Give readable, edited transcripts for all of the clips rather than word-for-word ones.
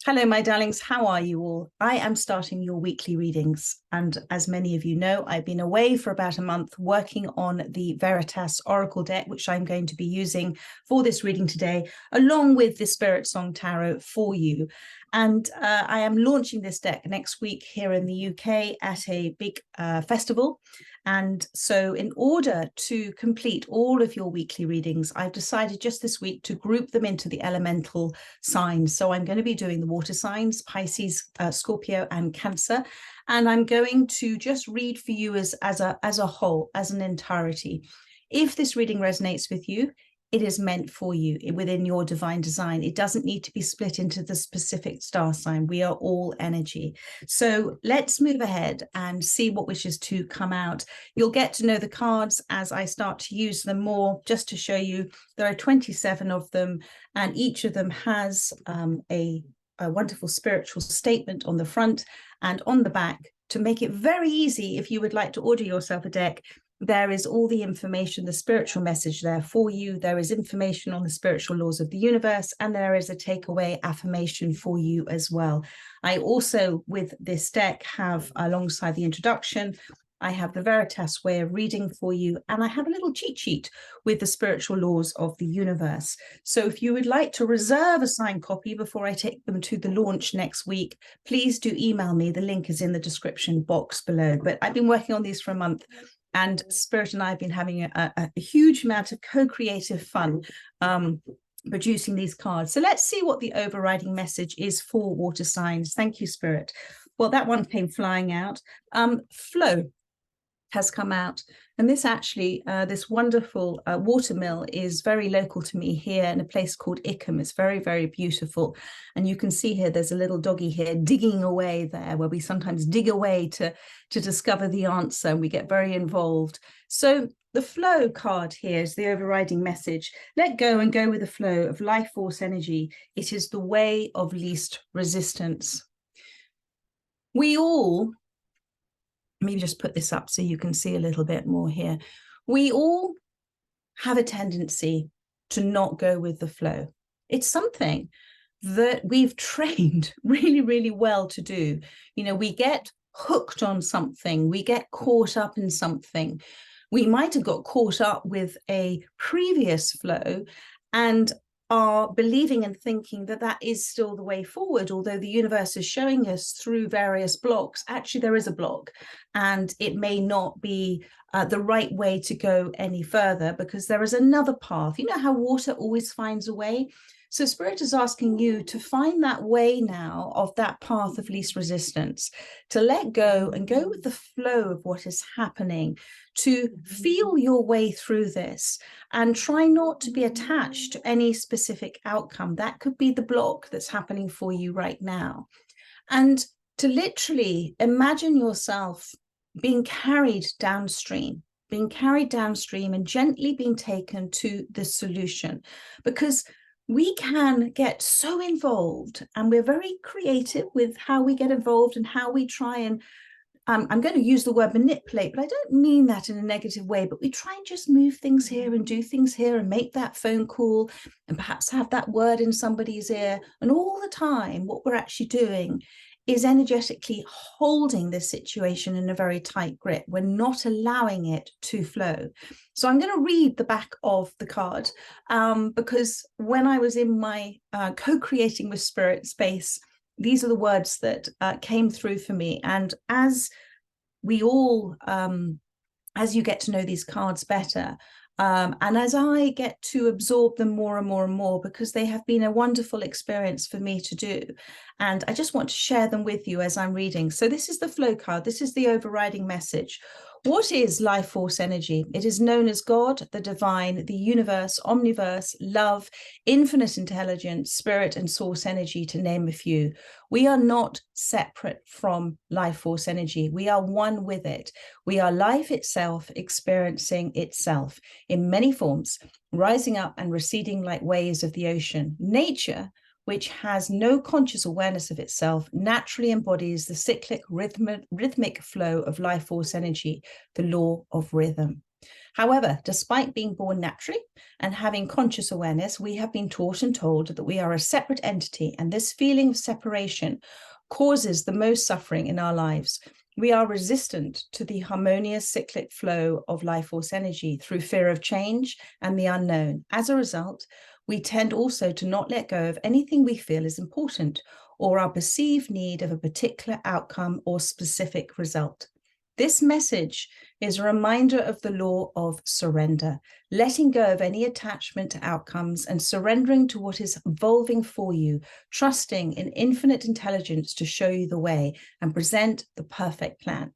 Hello, my darlings. How are you all? I am starting your weekly readings. And as many of you know, I've been away for about a month working on the Veritas Oracle deck, which I'm going to be using for this reading today, along with the Spirit Song Tarot for you. And I am launching this deck next week here in the UK at a big festival. And so in order to complete all of your weekly readings, I've decided just this week to group them into the elemental signs. So I'm going to be doing the water signs, Pisces, Scorpio, and Cancer. And I'm going to just read for you as a whole, as an entirety. If this reading resonates with you, it is meant for you within your divine design. It doesn't need to be split into the specific star sign. We are all energy. So let's move ahead and see what wishes to come out. You'll get to know the cards as I start to use them more. Just to show you, there are 27 of them, and each of them has a wonderful spiritual statement on the front and on the back to make it very easy. If you would like to order yourself a deck, there is all the information, the spiritual message there for you. There is information on the spiritual laws of the universe, and there is a takeaway affirmation for you as well. I also, with this deck, have, alongside the introduction, I have the Veritas way of reading for you, and I have a little cheat sheet with the spiritual laws of the universe. So if you would like to reserve a signed copy before I take them to the launch next week, please do email me. The link is in the description box below. But I've been working on these for a month, and Spirit and I have been having a huge amount of co-creative fun producing these cards. So let's see what the overriding message is for water signs. Thank you, Spirit. Well, that one came flying out. Flow has come out, and this actually this wonderful watermill is very local to me here in a place called Ickham. It's very, very beautiful, and you can see here there's a little doggy here digging away there, where we sometimes dig away to discover the answer, and we get very involved. So the flow card here is the overriding message. Let go and go with the flow of life force energy. It is the way of least resistance. We all, maybe just put this up so you can see a little bit more here. We all have a tendency to not go with the flow. It's something that we've trained really, really well to do. You know, we get hooked on something, we get caught up in something. We might have got caught up with a previous flow and are believing and thinking that that is still the way forward, although the universe is showing us through various blocks, actually there is a block, and it may not be the right way to go any further, because there is another path. You know how water always finds a way? So Spirit is asking you to find that way now of that path of least resistance, to let go and go with the flow of what is happening, to feel your way through this, and try not to be attached to any specific outcome. That could be the block that's happening for you right now. And to literally imagine yourself being carried downstream and gently being taken to the solution, because we can get so involved, and we're very creative with how we get involved and how we try and, I'm going to use the word manipulate, but I don't mean that in a negative way, but we try and just move things here and do things here and make that phone call and perhaps have that word in somebody's ear. And all the time, what we're actually doing is energetically holding this situation in a very tight grip. We're not allowing it to flow. So I'm going to read the back of the card because when I was in my co-creating with Spirit space, these are the words that came through for me. And as we all, as you get to know these cards better, and as I get to absorb them more and more and more, because they have been a wonderful experience for me to do. And I just want to share them with you as I'm reading. So this is the flow card. This is the overriding message. What is life force energy? It is known as God, the divine, the universe, omniverse, love, infinite intelligence, spirit, and source energy, to name a few. We are not separate from life force energy. We are one with it. We are life itself, experiencing itself in many forms, rising up and receding like waves of the ocean. Nature, which has no conscious awareness of itself, naturally embodies the cyclic rhythmic flow of life force energy, the law of rhythm. However, despite being born naturally and having conscious awareness, we have been taught and told that we are a separate entity, and this feeling of separation causes the most suffering in our lives. We are resistant to the harmonious cyclic flow of life force energy through fear of change and the unknown. As a result, we tend also to not let go of anything we feel is important or our perceived need of a particular outcome or specific result. This message is a reminder of the law of surrender, letting go of any attachment to outcomes and surrendering to what is evolving for you, trusting in infinite intelligence to show you the way and present the perfect plan.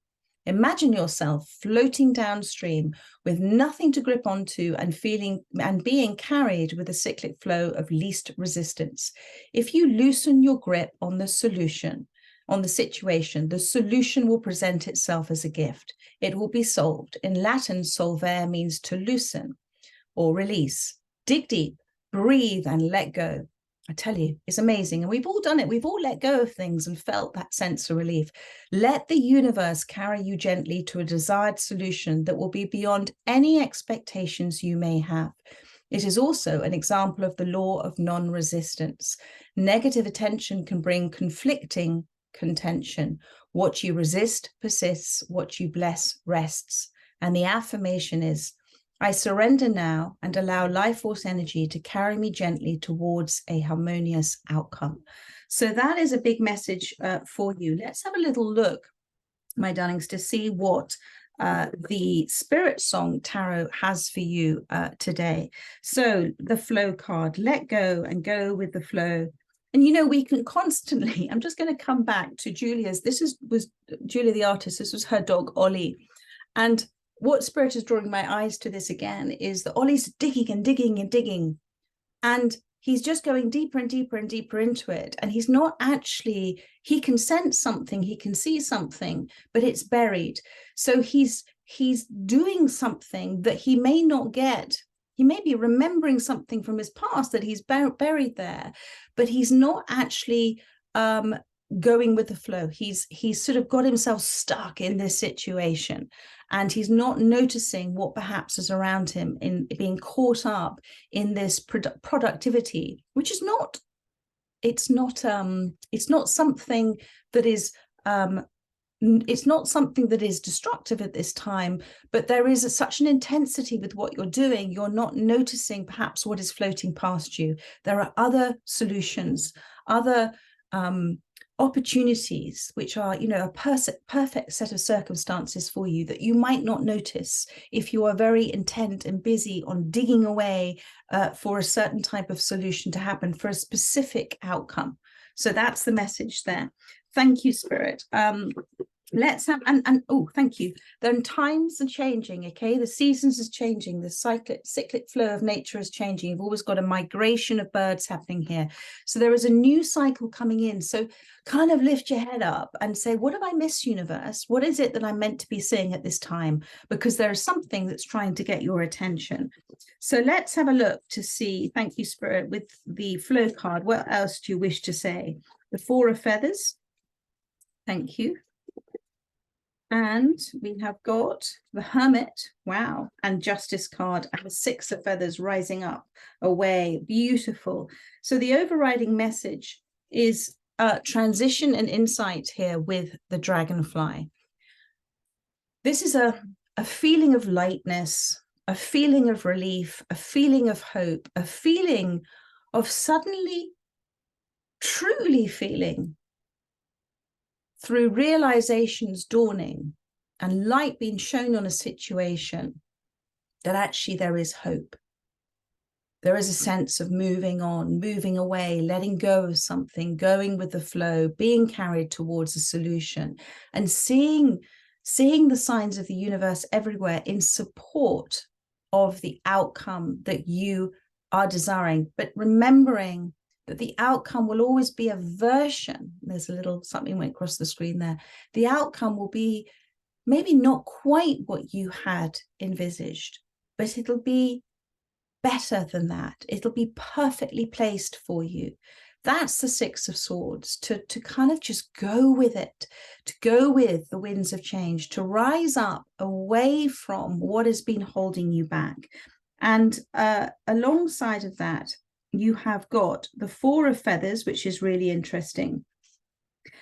Imagine yourself floating downstream with nothing to grip onto and being carried with a cyclic flow of least resistance. If you loosen your grip on the solution, on the situation, the solution will present itself as a gift. It will be solved. In Latin, solvere means to loosen or release. Dig deep, breathe, and let go. I tell you, it's amazing. And we've all done it. We've all let go of things and felt that sense of relief. Let the universe carry you gently to a desired solution that will be beyond any expectations you may have. It is also an example of the law of non-resistance. Negative attention can bring conflicting contention. What you resist persists, what you bless rests. And the affirmation is, I surrender now and allow life force energy to carry me gently towards a harmonious outcome. So that is a big message for you. Let's have a little look, my darlings, to see what the Spirit Song Tarot has for you today. So the flow card, let go and go with the flow. And, you know, we can constantly, I'm just going to come back to Julia's. Was Julia the artist. This was her dog, Ollie. And what Spirit is drawing my eyes to this again is that Ollie's digging and digging and digging. And he's just going deeper and deeper and deeper into it. And he's not actually, he can sense something, he can see something, but it's buried. So he's doing something that he may not get. He may be remembering something from his past that he's buried there, but he's not actually going with the flow. He's sort of got himself stuck in this situation, and he's not noticing what perhaps is around him, in being caught up in this productivity, which is not, it's not something that is it's not something that is destructive at this time, but there is such an intensity with what you're doing, you're not noticing perhaps what is floating past you. There are other solutions, other opportunities, which are, you know, a perfect set of circumstances for you that you might not notice if you are very intent and busy on digging away for a certain type of solution to happen, for a specific outcome. So that's the message there. Thank you, Spirit. Let's have, oh, thank you. Then times are changing, okay? The seasons is changing. The cyclic flow of nature is changing. You've always got a migration of birds happening here. So there is a new cycle coming in. So kind of lift your head up and say, what have I missed, universe? What is it that I'm meant to be seeing at this time? Because there is something that's trying to get your attention. So let's have a look to see, thank you, Spirit, with the flow card. What else do you wish to say? The Four of Feathers. Thank you. And we have got the Hermit, wow, and Justice card, and the Six of Feathers rising up, away, beautiful. So the overriding message is transition and insight here with the Dragonfly. This is a feeling of lightness, a feeling of relief, a feeling of hope, a feeling of suddenly, truly feeling through realizations dawning and light being shown on a situation that actually there is hope. There is a sense of moving on, moving away, letting go of something, going with the flow, being carried towards a solution, and seeing the signs of the universe everywhere in support of the outcome that you are desiring, but remembering that the outcome will always be a version. There's a little something went across the screen there. The outcome will be maybe not quite what you had envisaged, but it'll be better than that. It'll be perfectly placed for you. That's the Six of Swords, to kind of just go with it, to go with the winds of change, to rise up away from what has been holding you back. And alongside of that, you have got the Four of Feathers, which is really interesting.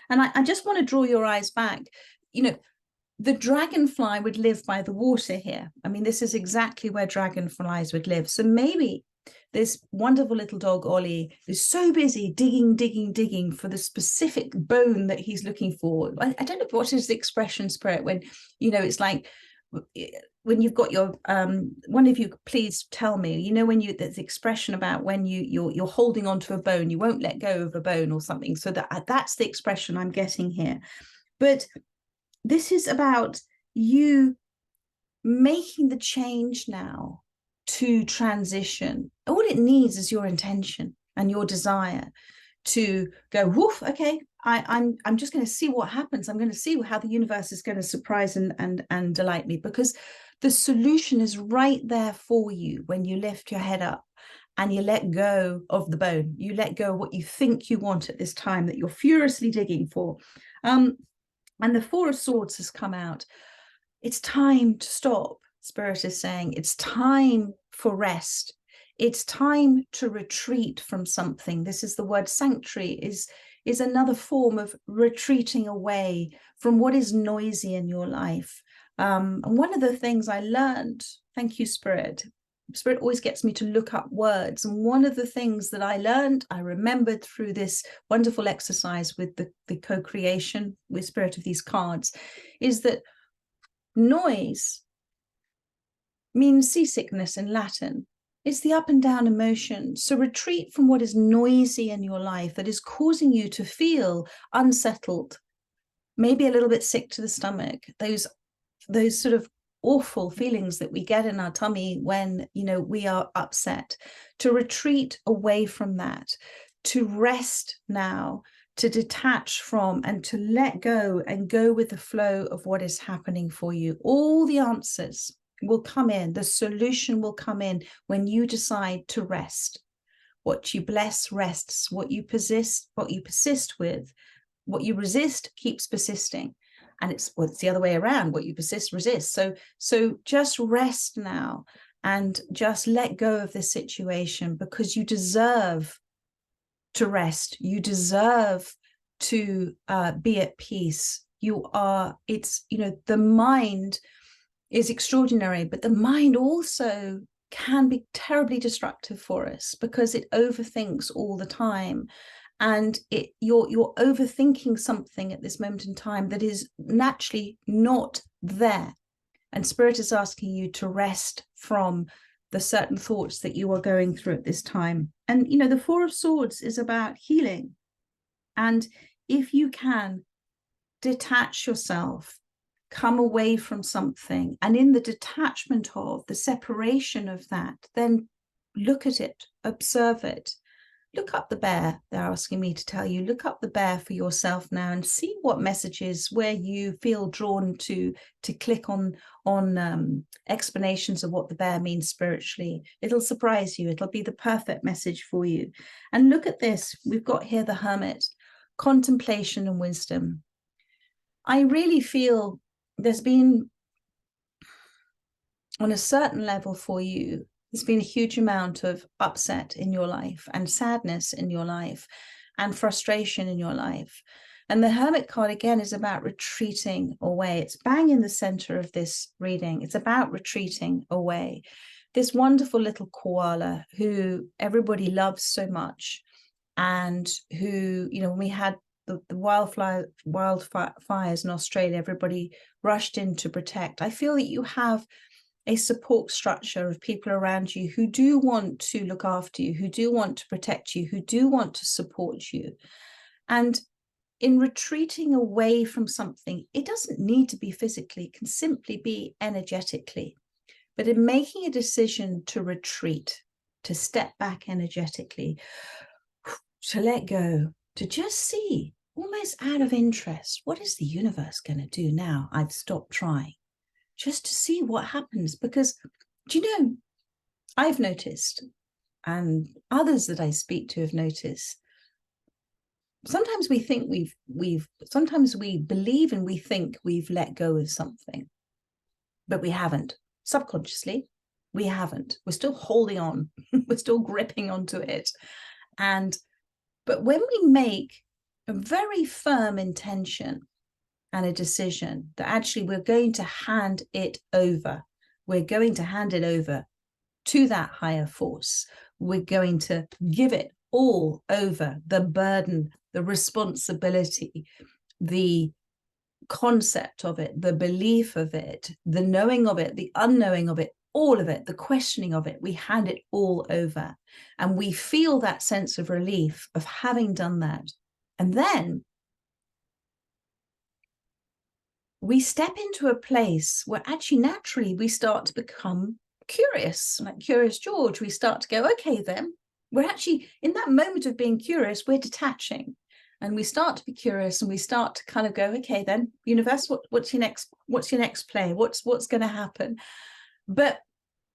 And I just want to draw your eyes back. You know, the dragonfly would live by the water here. I mean, this is exactly where dragonflies would live. So maybe this wonderful little dog, Ollie, is so busy digging for the specific bone that he's looking for. I don't know what is the expression, Spirit, when, you know, it's like, when you've got your one of you, please tell me, you know, when you, there's the expression about when you're holding onto a bone, you won't let go of a bone or something. So that's the expression I'm getting here. But this is about you making the change now to transition. All it needs is your intention and your desire to go, woof, okay, I'm just going to see what happens. I'm going to see how the universe is going to surprise and delight me, because the solution is right there for you when you lift your head up and you let go of the bone. You let go of what you think you want at this time that you're furiously digging for. And the Four of Swords has come out. It's time to stop, Spirit is saying. It's time for rest. It's time to retreat from something. This is the word sanctuary, is another form of retreating away from what is noisy in your life. And one of the things I learned, thank you, Spirit. Spirit always gets me to look up words. And one of the things that I learned, I remembered through this wonderful exercise with the co-creation with Spirit of these cards, is that noise means seasickness in Latin. It's the up and down emotion. So retreat from what is noisy in your life that is causing you to feel unsettled, maybe a little bit sick to the stomach, those sort of awful feelings that we get in our tummy when, you know, we are upset. To retreat away from that, to rest now, to detach from and to let go and go with the flow of what is happening for you. All the answers will come in. The solution will come in when you decide to rest. What you bless rests. What you persist with, what you resist keeps persisting. And it's the other way around. What you persist resists. So just rest now and just let go of this situation, because you deserve to rest. You deserve to be at peace. The mind is extraordinary, but the mind also can be terribly destructive for us because it overthinks all the time. And you're overthinking something at this moment in time that is naturally not there. And Spirit is asking you to rest from the certain thoughts that you are going through at this time. And, you know, the Four of Swords is about healing. And if you can detach yourself, come away from something, and in the detachment of the separation of that, then look at it, observe it. Look up the bear, they're asking me to tell you. Look up the bear for yourself now and see what messages where you feel drawn to click on explanations of what the bear means spiritually. It'll surprise you. It'll be the perfect message for you. And look at this. We've got here the Hermit, contemplation and wisdom. I really feel there's been, on a certain level for you, there's been a huge amount of upset in your life and sadness in your life and frustration in your life. And the Hermit card, again, is about retreating away. It's bang in the center of this reading. It's about retreating away. This wonderful little koala who everybody loves so much, and who, you know, when we had the wildfires in Australia, everybody rushed in to protect. I feel that you have a support structure of people around you who do want to look after you, who do want to protect you, who do want to support you. And in retreating away from something, it doesn't need to be physically, it can simply be energetically. But in making a decision to retreat, to step back energetically, to let go, to just see, almost out of interest, what is the universe going to do now I've stopped trying? Just to see what happens. Because, do you know, I've noticed, and others that I speak to have noticed, sometimes we think sometimes we believe and we think we've let go of something, but we haven't. Subconsciously, we haven't. We're still holding on. We're still gripping onto it. But when we make a very firm intention and a decision that actually we're going to hand it over, we're going to hand it over to that higher force, we're going to give it all over, the burden, the responsibility, the concept of it, the belief of it, the knowing of it, the unknowing of it, all of it, the questioning of it, we hand it all over. And we feel that sense of relief of having done that. And then we step into a place where actually naturally we start to become curious, like Curious George. We start to go, okay, then we're actually in that moment of being curious, we're detaching. And we start to be curious, and we start to kind of go, okay, then universe, what's your next play? What's going to happen? But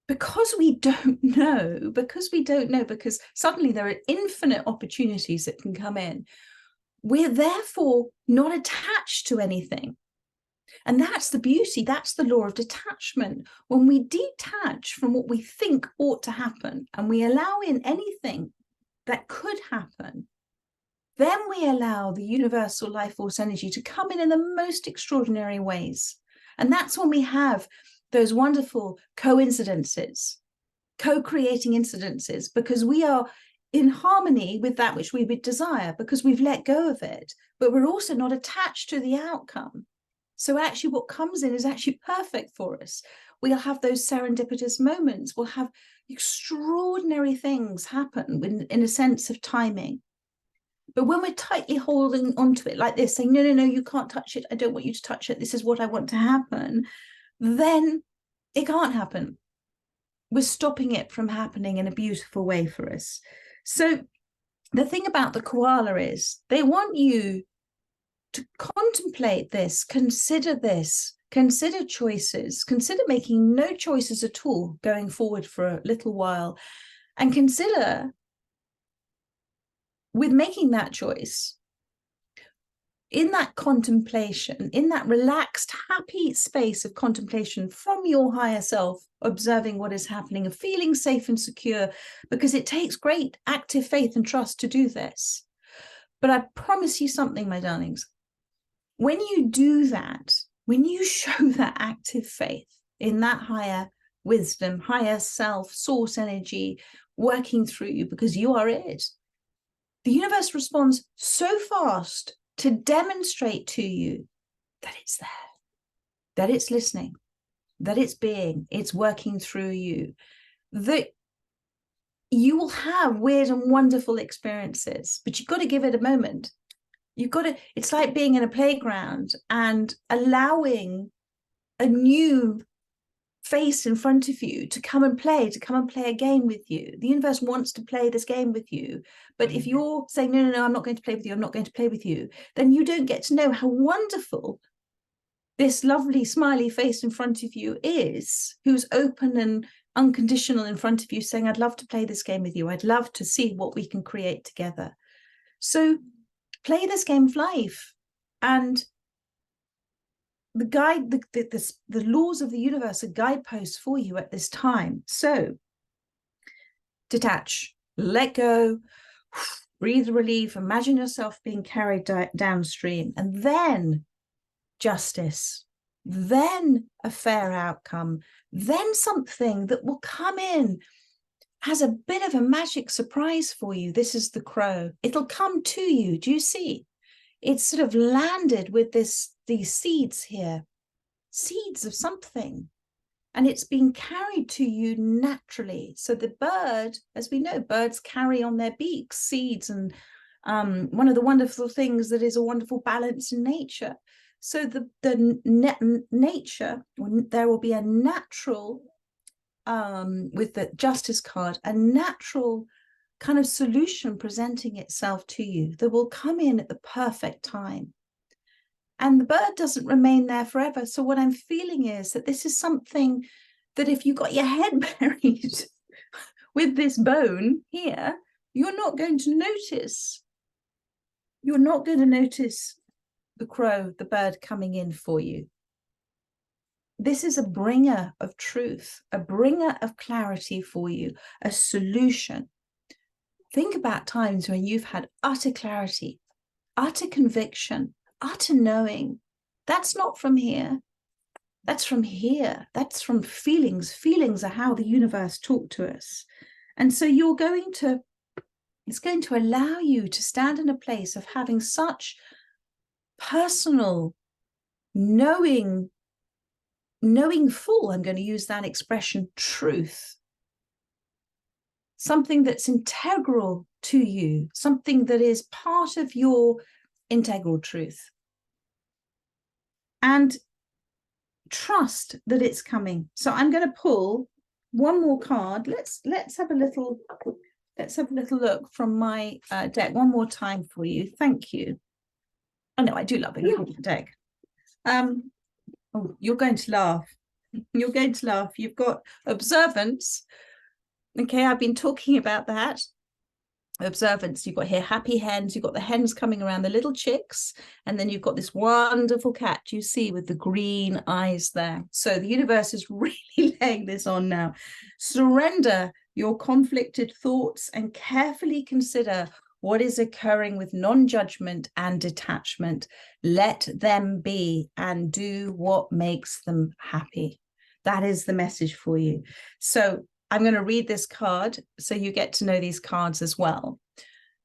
because we don't know, because suddenly there are infinite opportunities that can come in, we're therefore not attached to anything. And that's the beauty, that's the law of detachment. When we detach from what we think ought to happen and we allow in anything that could happen, then we allow the universal life force energy to come in the most extraordinary ways. And that's when we have those wonderful coincidences, co-creating incidences, because we are in harmony with that which we would desire, because we've let go of it, but we're also not attached to the outcome. So actually what comes in is actually perfect for us. We'll have those serendipitous moments. We'll have extraordinary things happen in a sense of timing. But when we're tightly holding onto it like this, saying, no, you can't touch it. I don't want you to touch it. This is what I want to happen. Then it can't happen. We're stopping it from happening in a beautiful way for us. So the thing about the koala is they want you to contemplate this, consider choices, consider making no choices at all going forward for a little while, and consider with making that choice, in that contemplation, in that relaxed, happy space of contemplation from your higher self, observing what is happening and feeling safe and secure, because it takes great active faith and trust to do this. But I promise you something, my darlings, when you do that, when you show that active faith in that higher wisdom, higher self, source energy working through you, because you are it, the universe responds so fast to demonstrate to you that it's there, that it's listening, that it's being, it's working through you, that you will have weird and wonderful experiences, but you've got to give it a moment. It's like being in a playground and allowing a new face in front of you to come and play a game with you. The universe wants to play this game with you. But if you're saying, no, I'm not going to play with you, I'm not going to play with you, then you don't get to know how wonderful this lovely smiley face in front of you is, who's open and unconditional in front of you, saying, I'd love to play this game with you. I'd love to see what we can create together. So play this game of life, and the laws of the universe are guideposts for you at this time. So detach, let go, breathe relief, imagine yourself being carried downstream, and then justice, then a fair outcome, then something that will come in as a bit of a magic surprise for you. This is the crow. It'll come to you. Do you see? It's sort of landed with these seeds here, seeds of something, and it's being carried to you naturally. So the bird, as we know, birds carry on their beaks seeds, and one of the wonderful things that is a wonderful balance in nature. So nature, there will be a natural, with the justice card, a natural kind of solution presenting itself to you that will come in at the perfect time. And the bird doesn't remain there forever. So what I'm feeling is that this is something that if you got your head buried with this bone here, you're not going to notice you're not going to notice the crow, the bird coming in for you. This is a bringer of truth, a bringer of clarity for you, a solution. Think about times when you've had utter clarity, utter conviction, utter knowing. That's not from here. That's from here. That's from feelings. Feelings are how the universe talks to us. And so it's going to allow you to stand in a place of having such personal, knowing full, I'm going to use that expression, truth. Something that's integral to you, something that is part of your integral truth. And trust that it's coming. So I'm going to pull one more card. Let's have a little look from my deck one more time for you. Thank you. Oh no, I do love a deck. Oh, you're going to laugh. You're going to laugh. You've got observance. Okay, I've been talking about that. Observance. You've got here happy hens. You've got the hens coming around, the little chicks, and then you've got this wonderful cat you see with the green eyes there. So the universe is really laying this on now. Surrender your conflicted thoughts and carefully consider what is occurring with non-judgment and detachment. Let them be and do what makes them happy. That is the message for you. So I'm going to read this card so you get to know these cards as well.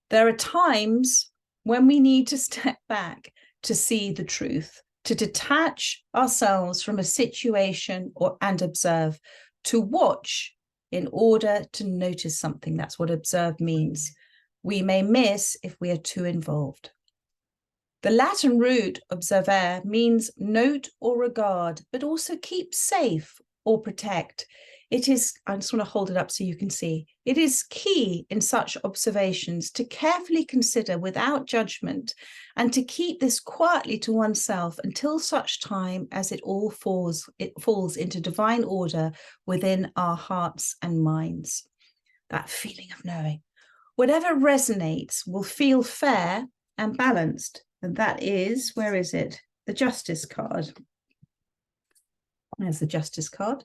There are times when we need to step back to see the truth, to detach ourselves from a situation and observe, to watch in order to notice something. That's what observe means. We may miss if we are too involved. The Latin root observare means note or regard, but also keep safe or protect. It is, I just want to hold it up so you can see, it is key in such observations to carefully consider without judgment and to keep this quietly to oneself until such time as it falls into divine order within our hearts and minds. That feeling of knowing. Whatever resonates will feel fair and balanced. And that is, where is it? The Justice card. There's the Justice card.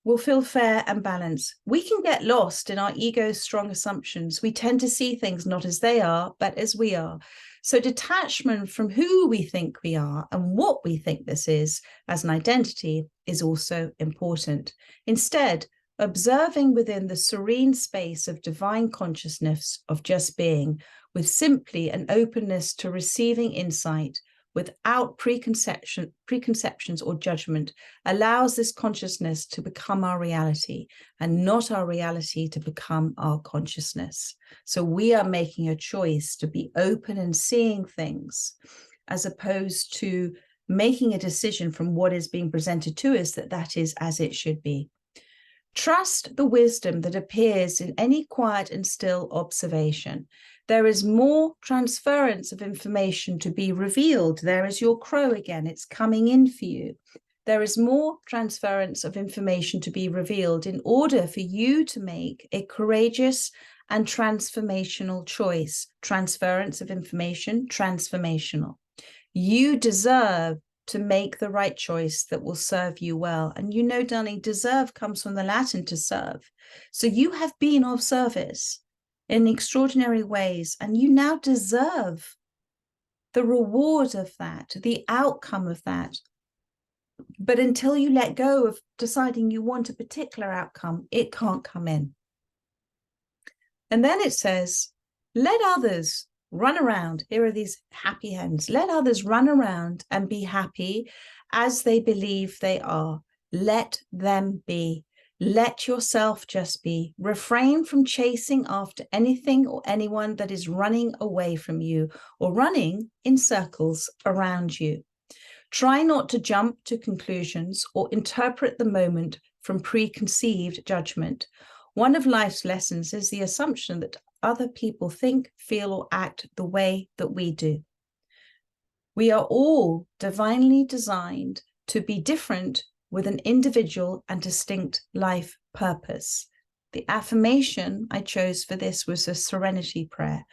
Will feel fair and balanced. We can get lost in our ego's strong assumptions. We tend to see things not as they are, but as we are. So detachment from who we think we are and what we think this is as an identity is also important. Instead, observing within the serene space of divine consciousness of just being, with simply an openness to receiving insight without preconceptions or judgment, allows this consciousness to become our reality and not our reality to become our consciousness. So we are making a choice to be open and seeing things as opposed to making a decision from what is being presented to us that is as it should be. Trust the wisdom that appears in any quiet and still observation. There is more transference of information to be revealed. There is your crow again. It's coming in for you. There is more transference of information to be revealed in order for you to make a courageous and transformational choice. Transference of information, transformational. You deserve to make the right choice that will serve you well. And you know, darling, deserve comes from the Latin to serve. So you have been of service in extraordinary ways, and you now deserve the reward of that, the outcome of that. But until you let go of deciding you want a particular outcome, it can't come in. And then it says, let others run around. Here are these happy hens. Let others run around and be happy as they believe they are. Let them be. Let yourself just be. Refrain from chasing after anything or anyone that is running away from you or running in circles around you. Try not to jump to conclusions or interpret the moment from preconceived judgment. One of life's lessons is the assumption that other people think, feel, or act the way that we do. We are all divinely designed to be different with an individual and distinct life purpose. The affirmation I chose for this was a serenity prayer.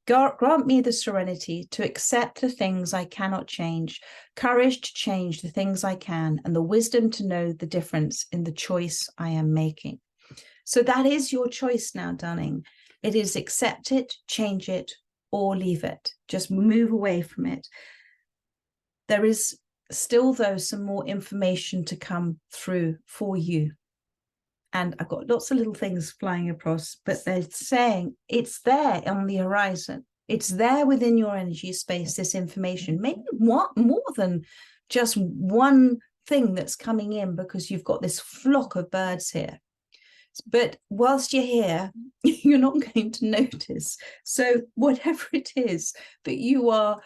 Grant me the serenity to accept the things I cannot change, courage to change the things I can, and the wisdom to know the difference in the choice I am making. So that is your choice now, darling. It is accept it, change it, or leave it. Just move away from it. There is still, though, some more information to come through for you. And I've got lots of little things flying across, but they're saying it's there on the horizon. It's there within your energy space, this information, maybe more than just one thing that's coming in, because you've got this flock of birds here. But whilst you're here, you're not going to notice. So whatever it is that you are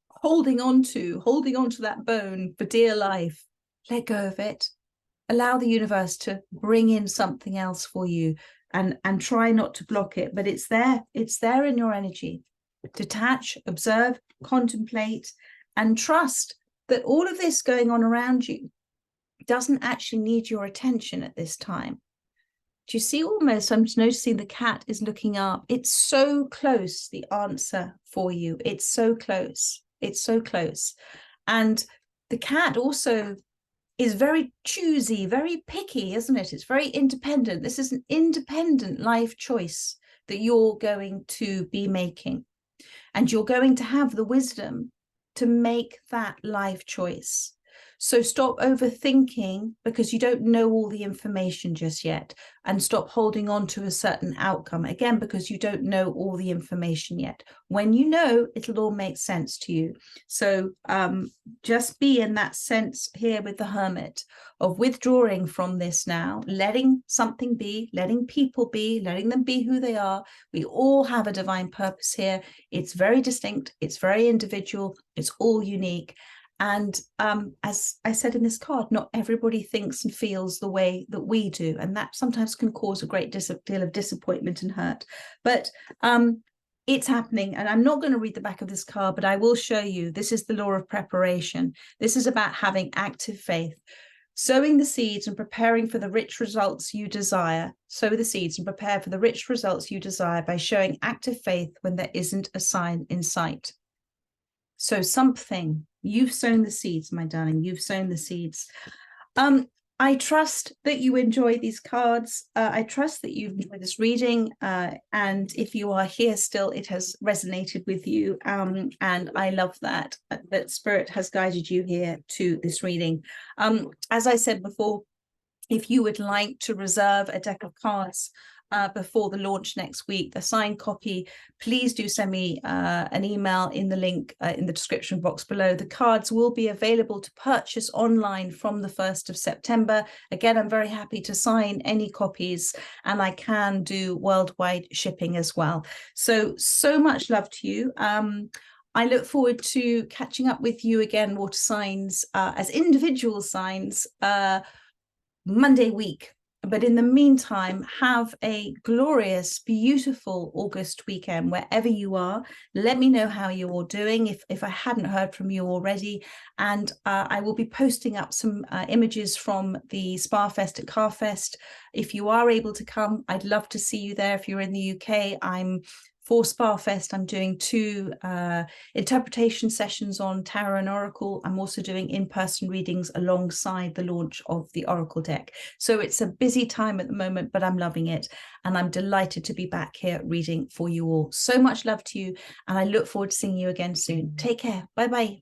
holding on to that bone for dear life, let go of it. Allow the universe to bring in something else for you, and try not to block it. But it's there in your energy. Detach, observe, contemplate, and trust that all of this going on around you doesn't actually need your attention at this time. Do you see, almost, I'm noticing the cat is looking up. It's so close, the answer for you. It's so close. It's so close. And the cat also is very choosy, very picky, isn't it? It's very independent. This is an independent life choice that you're going to be making. And you're going to have the wisdom to make that life choice. So stop overthinking because you don't know all the information just yet, and stop holding on to a certain outcome, again, because you don't know all the information yet. When you know, it'll all make sense to you. So just be in that sense here with the Hermit of withdrawing from this now, letting something be, letting people be, letting them be who they are. We all have a divine purpose here. It's very distinct. It's very individual. It's all unique. And as I said in this card, not everybody thinks and feels the way that we do. And that sometimes can cause a great deal of disappointment and hurt. But it's happening. And I'm not going to read the back of this card, but I will show you. This is the law of preparation. This is about having active faith. Sowing the seeds and preparing for the rich results you desire. Sow the seeds and prepare for the rich results you desire by showing active faith when there isn't a sign in sight. So something, you've sown the seeds, my darling, you've sown the seeds. I trust that you enjoy these cards. I trust that you've enjoyed this reading. And if you are here still, it has resonated with you. And I love that Spirit has guided you here to this reading. As I said before, if you would like to reserve a deck of cards before the launch next week, the signed copy, please do send me an email in the link in the description box below. The cards will be available to purchase online from the 1st of September. Again, I'm very happy to sign any copies, and I can do worldwide shipping as well. So much love to you. I look forward to catching up with you again, water signs, as individual signs, Monday week. But in the meantime, have a glorious, beautiful August weekend wherever you are. Let me know how you're all doing if I hadn't heard from you already. And I will be posting up some images from the SPAFEST at CARFEST. If you are able to come, I'd love to see you there. If you're in the UK, for SPAFEST, I'm doing 2 interpretation sessions on Tarot and Oracle. I'm also doing in-person readings alongside the launch of the Oracle deck. So it's a busy time at the moment, but I'm loving it. And I'm delighted to be back here reading for you all. So much love to you. And I look forward to seeing you again soon. Take care. Bye-bye.